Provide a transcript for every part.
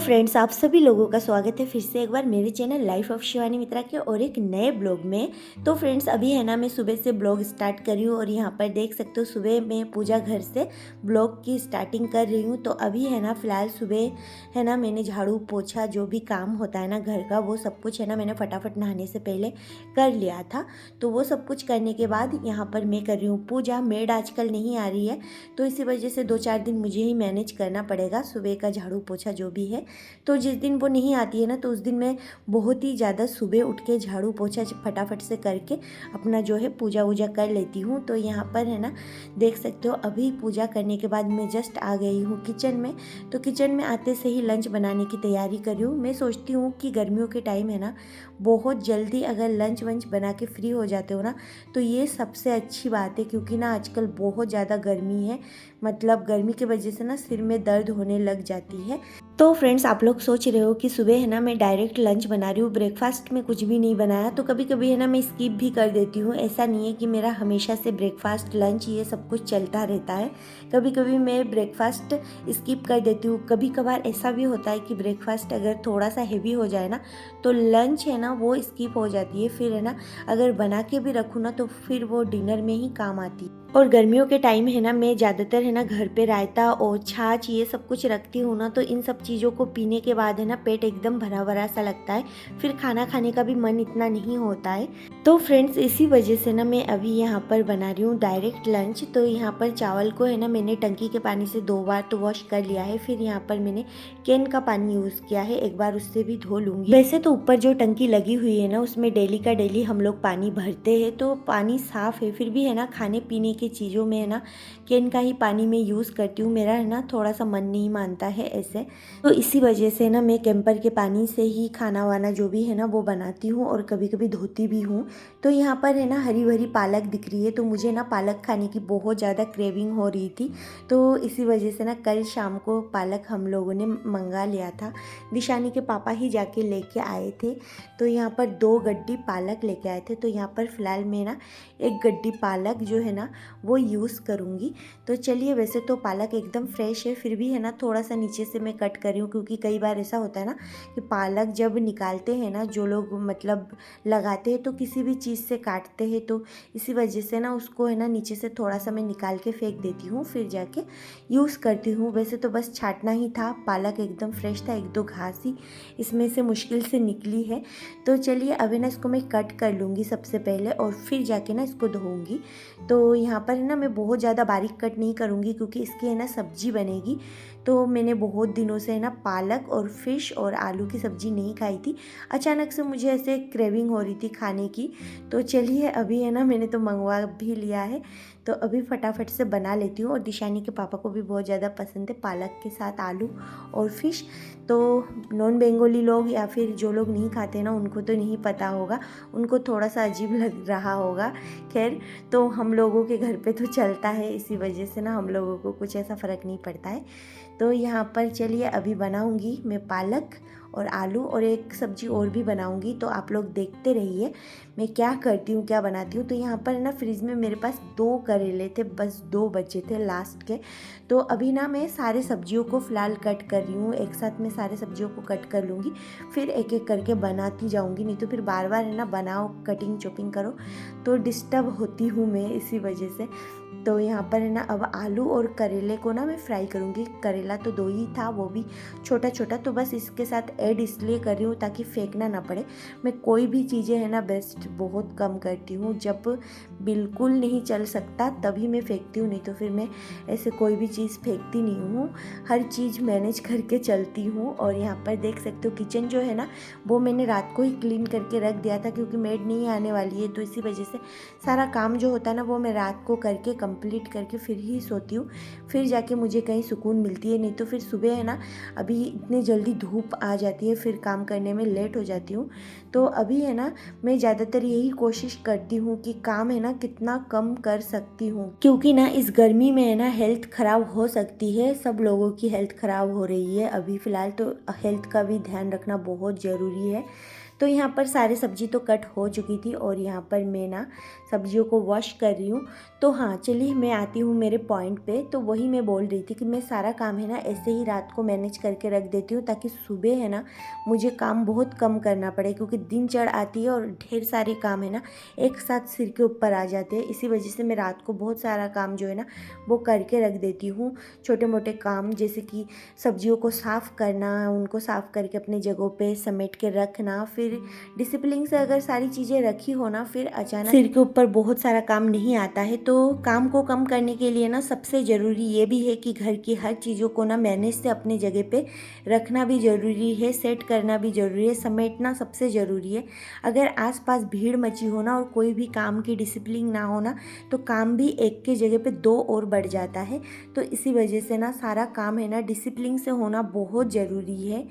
Friends, आप सभी लोगों का स्वागत है फिर से एक बार मेरे चैनल लाइफ ऑफ शिवानी मित्रा के और एक नए ब्लॉग में। तो फ्रेंड्स, अभी है ना मैं सुबह से ब्लॉग स्टार्ट करी हूँ और यहाँ पर देख सकते हो सुबह मैं पूजा घर से ब्लॉग की स्टार्टिंग कर रही हूँ। तो अभी है ना फ़िलहाल सुबह है ना मैंने झाड़ू पोछा जो भी काम होता है ना घर का, वो सब कुछ है ना मैंने फटाफट नहाने से पहले कर लिया था। तो वो सब कुछ करने के बाद यहाँ पर मैं कर रही हूँ पूजा। मेड आजकल नहीं आ रही है तो इसी वजह से 2-4 दिन मुझे ही मैनेज करना पड़ेगा सुबह का झाड़ू पोछा जो भी है। तो जिस दिन वो नहीं आती है ना तो उस दिन मैं बहुत ही ज़्यादा सुबह उठ के झाड़ू पोछा फटाफट से करके अपना जो है पूजा वूजा कर लेती हूँ। तो यहाँ पर है ना देख सकते हो अभी पूजा करने के बाद मैं जस्ट आ गई हूँ किचन में। तो किचन में आते से ही लंच बनाने की तैयारी कर रही हूँ। मैं सोचती हूँ कि गर्मियों के टाइम है ना बहुत जल्दी अगर लंच वंच बना के फ्री हो जाते हो ना तो ये सबसे अच्छी बात है, क्योंकि ना आजकल बहुत ज़्यादा गर्मी है। मतलब गर्मी की वजह से ना सिर में दर्द होने लग जाती है। तो फ्रेंड्स, आप लोग सोच रहे हो कि सुबह है ना मैं डायरेक्ट लंच बना रही हूँ, ब्रेकफास्ट में कुछ भी नहीं बनाया। तो कभी कभी है ना मैं स्किप भी कर देती हूँ। ऐसा नहीं है कि मेरा हमेशा से ब्रेकफास्ट लंच ये सब कुछ चलता रहता है। कभी कभी मैं ब्रेकफास्ट स्किप कर देती हूँ। कभी कभार ऐसा भी होता है कि ब्रेकफास्ट अगर थोड़ा सा हेवी हो जाए ना तो लंच है ना वो स्किप हो जाती है। फिर है ना अगर बना के भी रखूँ ना तो फिर वो डिनर में ही काम आती है। और गर्मियों के टाइम है ना मैं ज़्यादातर है ना घर पे रायता और छाछ ये सब कुछ रखती हूँ ना, तो इन सब चीज़ों को पीने के बाद है ना पेट एकदम भरा भरा सा लगता है। फिर खाना खाने का भी मन इतना नहीं होता है। तो फ्रेंड्स, इसी वजह से ना मैं अभी यहाँ पर बना रही हूँ डायरेक्ट लंच। तो यहाँ पर चावल को है ना मैंने टंकी के पानी से 2 बार तो वॉश कर लिया है। फिर यहाँ पर मैंने कैन का पानी यूज़ किया है, एक बार उससे भी धो लूँगी। वैसे तो ऊपर जो टंकी लगी हुई है ना उसमें डेली का डेली हम लोग पानी भरते हैं, तो पानी साफ़ है। फिर भी है ना खाने पीने की चीज़ों में है ना कैन का ही पानी मैं यूज़ करती हूँ। मेरा है ना थोड़ा सा मन नहीं मानता है ऐसे, तो इसी वजह से ना मैं कैंपर के पानी से ही खाना वाना जो भी है ना वो बनाती हूँ और कभी कभी धोती भी हूँ। तो यहाँ पर है ना हरी भरी पालक दिख रही है, तो मुझे ना पालक खाने की बहुत ज़्यादा क्रेविंग हो रही थी। तो इसी वजह से ना कल शाम को पालक हम लोगों ने मंगा लिया था। दिशानी के पापा ही जाके लेके आए थे। तो यहाँ पर 2 गड्डी पालक लेके आए थे। तो यहाँ पर फ़िलहाल मैं ना 1 गड्डी पालक जो है ना वो यूज़ करूँगी। तो चलिए, वैसे तो पालक एकदम फ्रेश है, फिर भी है ना थोड़ा सा नीचे से मैं कट कर रही हूँ, क्योंकि कई बार ऐसा होता है ना कि पालक जब निकालते हैं ना जो लोग मतलब लगाते हैं तो किसी भी चीज़ से काटते हैं, तो इसी वजह से ना उसको है ना नीचे से थोड़ा सा मैं निकाल के फेंक देती हूँ, फिर जाके यूज़ करती हूँ। वैसे तो बस छांटना ही था, पालक एकदम फ्रेश था, 1-2 घास ही इसमें से मुश्किल से निकली है। तो चलिए अभी ना इसको मैं कट कर लूँगी सबसे पहले और फिर जाके ना इसको धोऊँगी। तो यहाँ पर है ना मैं बहुत ज़्यादा बारीक कट नहीं करूँगी, क्योंकि इसकी है ना सब्जी बनेगी। तो मैंने बहुत दिनों से है ना पालक और फिश और आलू की सब्ज़ी नहीं खाई थी। अचानक से मुझे ऐसे क्रेविंग हो रही थी खाने की। तो चलिए अभी है ना मैंने तो मंगवा भी लिया है, तो अभी फटाफट से बना लेती हूँ। और दिशानी के पापा को भी बहुत ज़्यादा पसंद है पालक के साथ आलू और फिश। तो नॉन बेंगोली लोग या फिर जो लोग नहीं खाते ना उनको तो नहीं पता होगा, उनको थोड़ा सा अजीब लग रहा होगा। खैर, तो हम लोगों के घर पे तो चलता है, इसी वजह से ना हम लोगों को कुछ ऐसा फ़र्क नहीं पड़ता है। तो यहाँ पर चलिए अभी बनाऊँगी मैं पालक और आलू और एक सब्ज़ी और भी बनाऊँगी। तो आप लोग देखते रहिए मैं क्या करती हूँ, क्या बनाती हूँ। तो यहाँ पर ना फ्रिज में मेरे पास 2 करेले थे, बस 2 बचे थे लास्ट के। तो अभी ना मैं सारे सब्जियों को फ़िलहाल कट कर रही हूँ, एक साथ मैं सारे सब्जियों को कट कर लूँगी, फिर एक एक करके बनाती जाऊँगी। नहीं तो फिर बार बार है ना बनाओ कटिंग चॉपिंग करो तो डिस्टर्ब होती हूँ मैं, इसी वजह से। तो यहाँ पर है ना अब आलू और करेले को ना मैं फ्राई करूँगी। करेला तो 2 ही था, वो भी छोटा छोटा, तो बस इसके साथ ऐड इसलिए कर रही हूँ ताकि फेंकना ना पड़े। मैं कोई भी चीज़ें है ना बेस्ट बहुत कम करती हूँ, जब बिल्कुल नहीं चल सकता तभी मैं फेंकती हूँ, नहीं तो फिर मैं ऐसे कोई भी चीज़ फेंकती नहीं हूँ। हर चीज़ मैनेज करके चलती हूँ। और यहाँ पर देख सकते हो किचन जो है ना वो मैंने रात को ही क्लीन करके रख दिया था, क्योंकि मेड नहीं आने वाली है। तो इसी वजह से सारा काम जो होता है ना वो मैं रात को करके कंप्लीट करके फिर ही सोती हूँ, फिर जाके मुझे कहीं सुकून मिलती है। नहीं तो फिर सुबह है ना अभी इतनी जल्दी धूप आ जाती है, फिर काम करने में लेट हो जाती हूँ। तो अभी है ना मैं ज़्यादातर यही कोशिश करती हूँ कि काम है ना कितना कम कर सकती हूँ, क्योंकि ना इस गर्मी में है ना हेल्थ ख़राब हो सकती है। सब लोगों की हेल्थ ख़राब हो रही है अभी फ़िलहाल, तो हेल्थ का भी ध्यान रखना बहुत ज़रूरी है। तो यहाँ पर सारे सब्जी तो कट हो चुकी थी और यहाँ पर मैं ना सब्जियों को वॉश कर रही हूँ। तो हाँ, चलिए मैं आती हूँ मेरे पॉइंट पे। तो वही मैं बोल रही थी कि मैं सारा काम है ना ऐसे ही रात को मैनेज करके रख देती हूँ, ताकि सुबह है ना मुझे काम बहुत कम करना पड़े, क्योंकि दिन चढ़ आती है और ढेर सारे काम है ना एक साथ सिर के ऊपर आ जाते हैं। इसी वजह से मैं रात को बहुत सारा काम जो है ना वो करके रख देती हूँ। छोटे मोटे काम जैसे कि सब्जियों को साफ़ करना, उनको साफ़ करके अपनी जगहों पे समेट के रखना, फिर डिसिप्लिन से अगर सारी चीज़ें रखी हो ना, फिर अचानक सिर के ऊपर बहुत सारा काम नहीं आता है। तो काम को कम करने के लिए ना सबसे ज़रूरी ये भी है कि घर की हर चीज़ों को ना मैनेज से अपने जगह पे रखना भी ज़रूरी है, सेट करना भी ज़रूरी है, समेटना सबसे ज़रूरी है। अगर आसपास भीड़ मची हो ना और कोई भी काम की डिसिप्लिन ना हो ना, तो काम भी एक के जगह पे दो और बढ़ जाता है। तो इसी वजह से ना सारा काम है ना डिसिप्लिन से होना बहुत ज़रूरी है।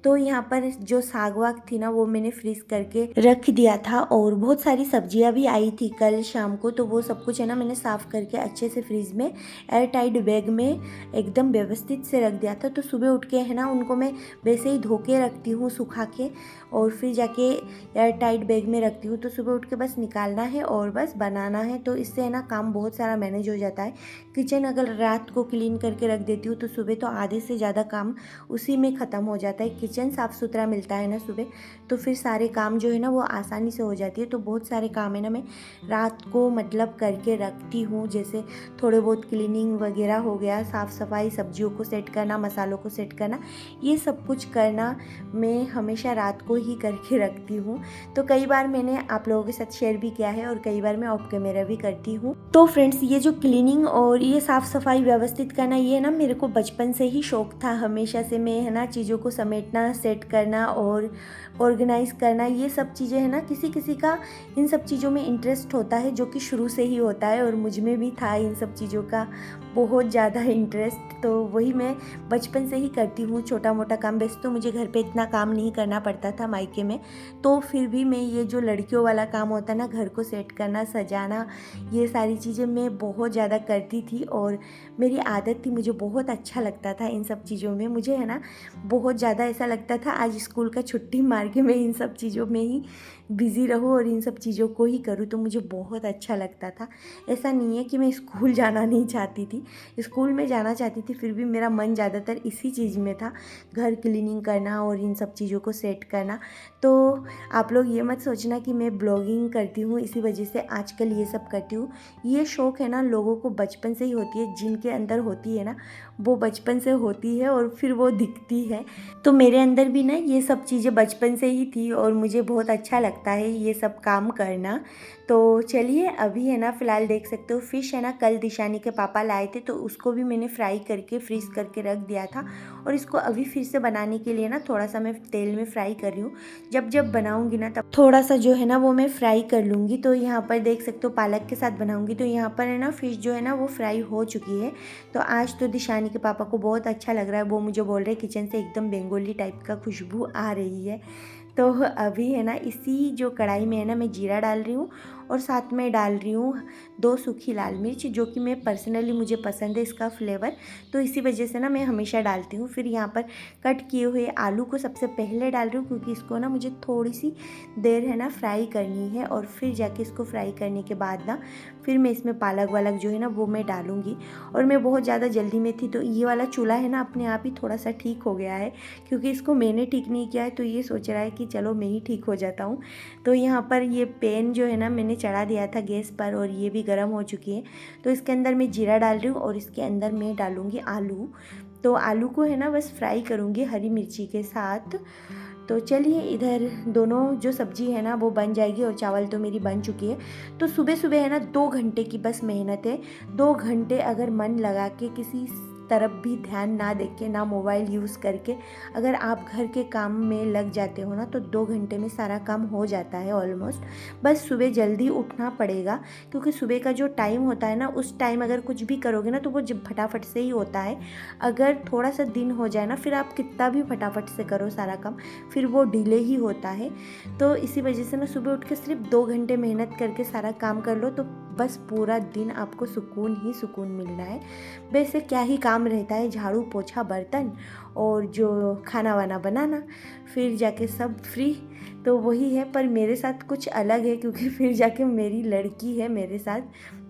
तो यहाँ पर जो साग वाग थी ना वो मैंने फ्रीज करके रख दिया था, और बहुत सारी सब्जियां भी आई थी कल शाम को। तो वो सब कुछ है ना मैंने साफ़ करके अच्छे से फ्रीज में एयर टाइट बैग में एकदम व्यवस्थित से रख दिया था। तो सुबह उठ के है ना उनको मैं वैसे ही धो के रखती हूँ सुखा के, और फिर जाके एयर टाइट बैग में रखती हूँ। तो सुबह उठ के बस निकालना है और बस बनाना है। तो इससे है ना काम बहुत सारा मैनेज हो जाता है। किचन अगर रात को क्लीन करके रख देती हूँ तो सुबह तो आधे से ज़्यादा काम उसी में ख़त्म हो जाता है। किचन साफ़ सुथरा मिलता है ना सुबह, तो फिर सारे काम जो है ना वो आसानी से हो जाती है। तो बहुत सारे काम है ना मैं रात को मतलब करके रखती हूँ, जैसे थोड़े बहुत क्लीनिंग वगैरह हो गया, साफ़ सफाई, सब्जियों को सेट करना, मसालों को सेट करना, ये सब कुछ करना मैं हमेशा रात को ही करके रखती हूँ। तो कई बार मैंने आप लोगों के साथ शेयर भी किया है और कई बार मैं ऑफ कैमरा भी करती हूँ। तो फ्रेंड्स, ये जो क्लीनिंग और ये साफ़ सफाई व्यवस्थित करना, ये ना मेरे को बचपन से ही शौक था। हमेशा से मैं है ना चीज़ों को समेटना, सेट करना और ऑर्गेनाइज करना, ये सब चीज़ें है ना किसी किसी का इन सब चीज़ों में इंटरेस्ट होता है, जो कि शुरू से ही होता है, और मुझ में भी था इन सब चीज़ों का बहुत ज़्यादा इंटरेस्ट। तो वही मैं बचपन से ही करती हूँ छोटा मोटा काम। वैसे तो मुझे घर पे इतना काम नहीं करना पड़ता था मायके में, तो फिर भी मैं ये जो लड़कियों वाला काम होता है ना, घर को सेट करना, सजाना, ये सारी चीज़ें मैं बहुत ज़्यादा करती थी और मेरी आदत थी। मुझे बहुत अच्छा लगता था इन सब चीज़ों में। मुझे है ना बहुत ज़्यादा ऐसा लगता था आज स्कूल का छुट्टी मार के मैं इन सब चीज़ों में ही बिज़ी रहूँ और इन सब चीज़ों को ही करूँ, तो मुझे बहुत अच्छा लगता था। ऐसा नहीं है कि मैं स्कूल जाना नहीं चाहती थी, स्कूल में जाना चाहती थी, फिर भी मेरा मन ज़्यादातर इसी चीज़ में था, घर क्लीनिंग करना और इन सब चीज़ों को सेट करना। तो आप लोग ये मत सोचना कि मैं ब्लॉगिंग करती हूँ इसी वजह से आजकल ये सब करती हूँ। ये शौक़ है ना लोगों को बचपन से ही होती है, जिनके अंदर होती है ना वो बचपन से होती है और फिर वो दिखती है। तो मेरे अंदर भी ना ये सब चीज़ें बचपन से ही थी और मुझे बहुत अच्छा लगता है ये सब काम करना। तो चलिए, अभी है ना फ़िलहाल देख सकते हो फ़िश है ना कल दिशानी के पापा लाए थे, तो उसको भी मैंने फ्राई करके फ्रीज़ करके रख दिया था, और इसको अभी फिर से बनाने के लिए ना थोड़ा सा मैं तेल में फ्राई कर रही हूँ। जब जब बनाऊँगी ना तब थोड़ा सा जो है ना वो मैं फ्राई कर लूँगी। तो यहाँ पर देख सकते हो पालक के साथ बनाऊँगी, तो यहाँ पर है ना फ़िश जो है ना वो फ्राई हो चुकी है। तो आज तो दिशानी के पापा को बहुत अच्छा लग रहा है, वो मुझे बोल रहे हैं किचन से एकदम बंगाली टाइप का खुशबू आ रही है। तो अभी है ना इसी जो कढ़ाई में है ना मैं जीरा डाल रही हूँ और साथ में डाल रही हूँ 2 सूखी लाल मिर्च, जो कि मैं पर्सनली मुझे पसंद है इसका फ्लेवर, तो इसी वजह से ना मैं हमेशा डालती हूँ। फिर यहाँ पर कट किए हुए आलू को सबसे पहले डाल रही हूँ, क्योंकि इसको ना मुझे थोड़ी सी देर है ना फ्राई करनी है, और फिर जाके इसको फ्राई करने के बाद ना फिर मैं इसमें पालक वालक जो है ना वो मैं डालूँगी। और मैं बहुत ज़्यादा जल्दी में थी, तो ये वाला चूल्हा है ना अपने आप ही थोड़ा सा ठीक हो गया है, क्योंकि इसको मैंने ठीक नहीं किया है, तो ये सोच रहा है कि चलो मैं ही ठीक हो जाता हूँ। तो यहाँ पर ये पैन जो है ना मैंने चढ़ा दिया था गैस पर, और ये भी गर्म हो चुकी है। तो इसके अंदर मैं जीरा डाल रही हूँ और इसके अंदर मैं डालूँगी आलू। तो आलू को है ना बस फ्राई करूँगी हरी मिर्ची के साथ। तो चलिए, इधर दोनों जो सब्जी है ना वो बन जाएगी और चावल तो मेरी बन चुकी है। तो सुबह सुबह है ना 2 घंटे की बस मेहनत है। 2 घंटे अगर मन लगा के किसी तरफ भी ध्यान ना दे के, ना मोबाइल यूज़ करके अगर आप घर के काम में लग जाते हो ना, तो 2 घंटे में सारा काम हो जाता है ऑलमोस्ट। बस सुबह जल्दी उठना पड़ेगा, क्योंकि सुबह का जो टाइम होता है ना उस टाइम अगर कुछ भी करोगे ना तो वो जब फटाफट से ही होता है। अगर थोड़ा सा दिन हो जाए ना, फिर आप कितना भी फटाफट से करो सारा काम, फिर वो डिले ही होता है। तो इसी वजह से ना सुबह उठ के सिर्फ 2 घंटे मेहनत करके सारा काम कर लो, तो बस पूरा दिन आपको सुकून ही सुकून मिलना है। वैसे क्या ही काम रहता है, झाड़ू पोछा बर्तन और जो खाना वाना बनाना, फिर जाके सब फ्री। तो वही है, पर मेरे साथ कुछ अलग है क्योंकि फिर जाके मेरी लड़की है मेरे साथ,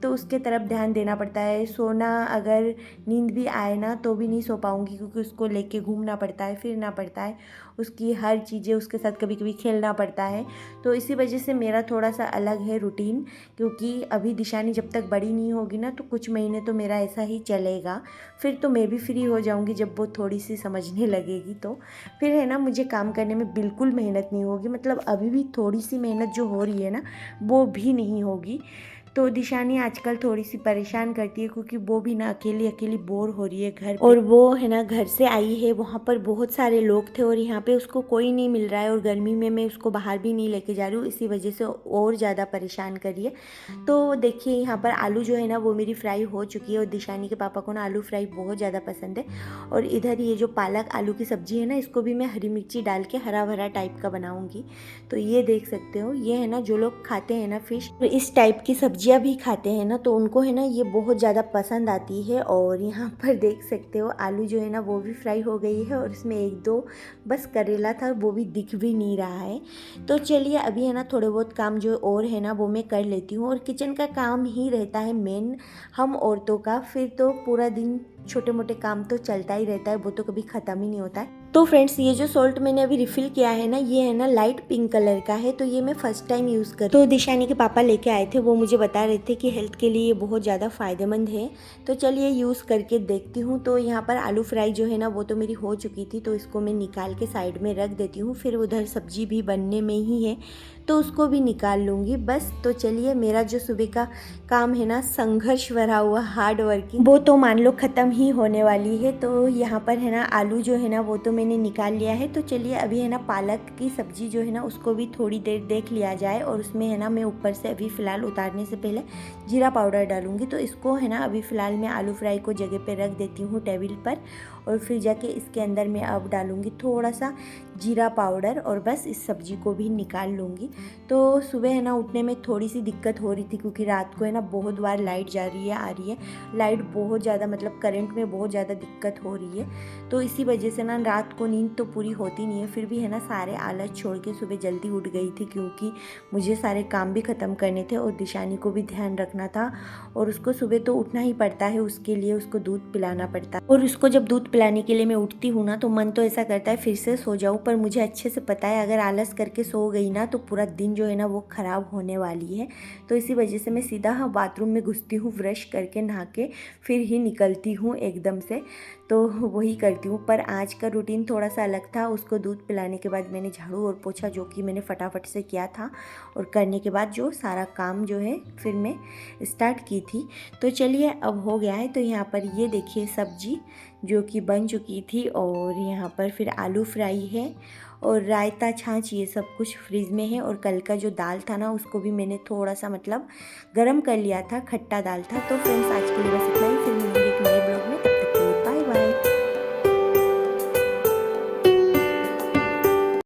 तो उसके तरफ ध्यान देना पड़ता है। सोना, अगर नींद भी आए ना तो भी नहीं सो पाऊँगी क्योंकि उसको लेके घूमना पड़ता है, फिरना पड़ता है, उसकी हर चीज़ें उसके साथ कभी कभी खेलना पड़ता है। तो इसी वजह से मेरा थोड़ा सा अलग है रूटीन, क्योंकि अभी दिशानी जब तक बड़ी नहीं होगी ना तो कुछ महीने तो मेरा ऐसा ही चलेगा। फिर तो मैं भी फ्री हो जाऊँगी जब वो थोड़ी सी समझने लगेगी, तो फिर है ना मुझे काम करने में बिल्कुल मेहनत नहीं होगी। मतलब अभी भी थोड़ी सी मेहनत जो हो रही है ना वो भी नहीं होगी। तो दिशानी आजकल थोड़ी सी परेशान करती है क्योंकि वो भी ना अकेली अकेली बोर हो रही है घर पे। और वो है ना घर से आई है, वहाँ पर बहुत सारे लोग थे और यहाँ पे उसको कोई नहीं मिल रहा है, और गर्मी में मैं उसको बाहर भी नहीं लेके जा रही हूँ, इसी वजह से और ज़्यादा परेशान कर रही है। तो देखिए यहाँ पर आलू जो है ना वो मेरी फ्राई हो चुकी है, और दिशानी के पापा को ना आलू फ्राई बहुत ज़्यादा पसंद है। और इधर ये जो पालक आलू की सब्ज़ी है ना, इसको भी मैं हरी मिर्ची डाल के हरा भरा टाइप का बनाऊँगी। तो ये देख सकते हो, ये है ना जो लोग खाते हैं ना फिश, तो इस टाइप की सब्जियां भी खाते हैं ना, तो उनको है ना ये बहुत ज़्यादा पसंद आती है। और यहाँ पर देख सकते हो आलू जो है ना वो भी फ्राई हो गई है, और इसमें एक दो बस करेला था, वो भी दिख भी नहीं रहा है। तो चलिए अभी है ना थोड़े बहुत काम जो और है ना वो मैं कर लेती हूँ, और किचन का काम ही रहता है मेन हम औरतों का। फिर तो पूरा दिन छोटे मोटे काम तो चलता ही रहता है, वो तो कभी ख़त्म ही नहीं होता है। तो फ्रेंड्स ये जो सॉल्ट मैंने अभी रिफ़िल किया है ना, ये है ना लाइट पिंक कलर का है, तो ये मैं फर्स्ट टाइम यूज़ कर। तो दिशानी के पापा लेके आए थे, वो मुझे बता रहे थे कि हेल्थ के लिए ये बहुत ज़्यादा फ़ायदेमंद है। तो चलिए यूज़ करके देखती हूँ। तो यहाँ पर आलू फ्राई जो है ना वो तो मेरी हो चुकी थी, तो इसको मैं निकाल के साइड में रख देती हूँ। फिर उधर सब्जी भी बनने में ही है, तो उसको भी निकाल लूँगी बस। तो चलिए मेरा जो सुबह का काम है ना, संघर्ष भरा हुआ हार्ड वर्किंग, वो तो मान लो ख़त्म ही होने वाली है। तो यहाँ पर है ना आलू जो है ना वो तो मैंने निकाल लिया है। तो चलिए अभी है ना पालक की सब्ज़ी जो है ना उसको भी थोड़ी देर देख लिया जाए, और उसमें है ना मैं ऊपर से अभी फ़िलहाल उतारने से पहले जीरा पाउडर डालूँगी। तो इसको है ना अभी फ़िलहाल मैं आलू फ्राई को जगह पे रख देती हूँ टेबल पर, और फिर जाके इसके अंदर मैं अब डालूँगी थोड़ा सा जीरा पाउडर, और बस इस सब्ज़ी को भी निकाल लूँगी। तो सुबह है ना उठने में थोड़ी सी दिक्कत हो रही थी क्योंकि रात को है ना बहुत बार लाइट जा रही है आ रही है, लाइट बहुत ज़्यादा, मतलब करंट में बहुत ज़्यादा दिक्कत हो रही है। तो इसी वजह से ना रात को नींद तो पूरी होती नहीं है। फिर भी है ना सारे आलस छोड़ के सुबह जल्दी उठ गई थी, क्योंकि मुझे सारे काम भी ख़त्म करने थे और दिशानी को भी ध्यान रखना था, और उसको सुबह तो उठना ही पड़ता है, उसके लिए उसको दूध पिलाना पड़ता है। और उसको जब दूध पिलाने के लिए मैं उठती हूँ ना तो मन तो ऐसा करता है फिर से सो जाऊँ, पर मुझे अच्छे से पता है अगर आलस करके सो गई ना तो पूरा दिन जो है ना वो ख़राब होने वाली है। तो इसी वजह से मैं सीधा बाथरूम में घुसती हूँ, ब्रश करके नहा के फिर ही निकलती हूँ एकदम से, तो वही करती हूँ। पर आज का रूटीन थोड़ा सा अलग था। उसको दूध पिलाने के बाद मैंने झाड़ू और पोछा जो कि मैंने फटाफट से किया था, और करने के बाद जो सारा काम जो है फिर मैं स्टार्ट की थी। तो चलिए अब हो गया है। तो यहाँ पर ये देखिए सब्जी जो कि बन चुकी थी, और यहाँ पर फिर आलू फ्राई है, और रायता छाछ ये सब कुछ फ्रिज में है। और कल का जो दाल था ना उसको भी मैंने थोड़ा सा मतलब गरम कर लिया था, खट्टा दाल था। तो फ्रेंड्स आज के लिए बस इतना ही, फिर मिलेंगे